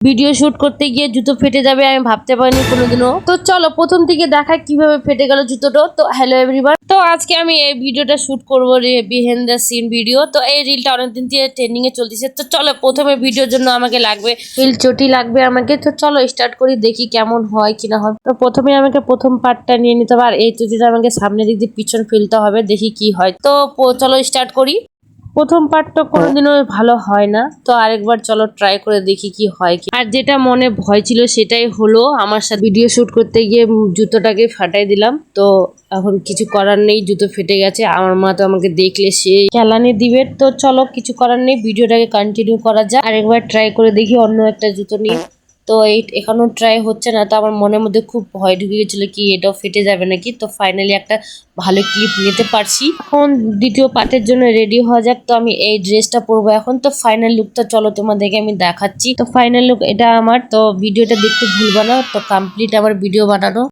Video shoot করতে গিয়ে জুতো ফেটে যাবে আমি ভাবতে পারিনি কোনোদিনও। তো চলো প্রথম থেকে দেখা কিভাবে ফেটে গেল জুতোটা। তো হ্যালো এভরিওয়ান, তো আজকে আমি এই ভিডিওটা শুট করবো বিহাইন্ড দ্য সিন ভিডিও। তো এই রিলটা অনেকদিন থেকে ট্রেন্ডিং এ চলতেছে। তো চলো প্রথমে ভিডিওর জন্য আমাকে লাগবে হিল চটি লাগবে আমাকে। তো চলো স্টার্ট করি, দেখি কেমন হয় কিনা হয়। তো প্রথমে আমাকে প্রথম পার্টটা নিয়ে নিতে হবে, আর এই চটিটা আমাকে সামনের দিক দিয়ে পিছন ফেলতে হবে, দেখি কি হয়। তো চলো স্টার্ট করি। প্রথম পার্টটা কোনোদিনও ভালো হয় না, তো আরেকবার চলো ট্রাই করে দেখি কি হয় কি। আর যেটা মনে ভয় ছিল সেটাই হলো, আমার সাথে ভিডিও শুট করতে গিয়ে জুতোটাকে ফাটাই দিলাম। তো এখন কিছু করার নেই, জুতো ফেটে গেছে। আমার মা তো আমাকে দেখলে সে কেলানি দিবে। তো চলো কিছু করার নেই, ভিডিওটাকে কন্টিনিউ করা যাক। আরেকবার ট্রাই করে দেখি অন্য একটা জুতো নিয়ে। তো এখনো ট্রাই হচ্ছে না, তো আমার মনের মধ্যে খুব ভয় ঢুকে গেছিল কি এটাও ফেটে যাবে নাকি। তো ফাইনালি একটা ভালো ক্লিপ নিতে পারছি। এখন দ্বিতীয় পার্টের জন্য রেডি হওয়া যাক। তো আমি এই ড্রেসটা পরবো এখন। তো ফাইনাল লুকটা চলো তোমাদেরকে আমি দেখাচ্ছি। তো ফাইনাল লুক এটা আমার। তো ভিডিওটা দেখতে ভুলবা না। তো কমপ্লিট আমার ভিডিও বানানো।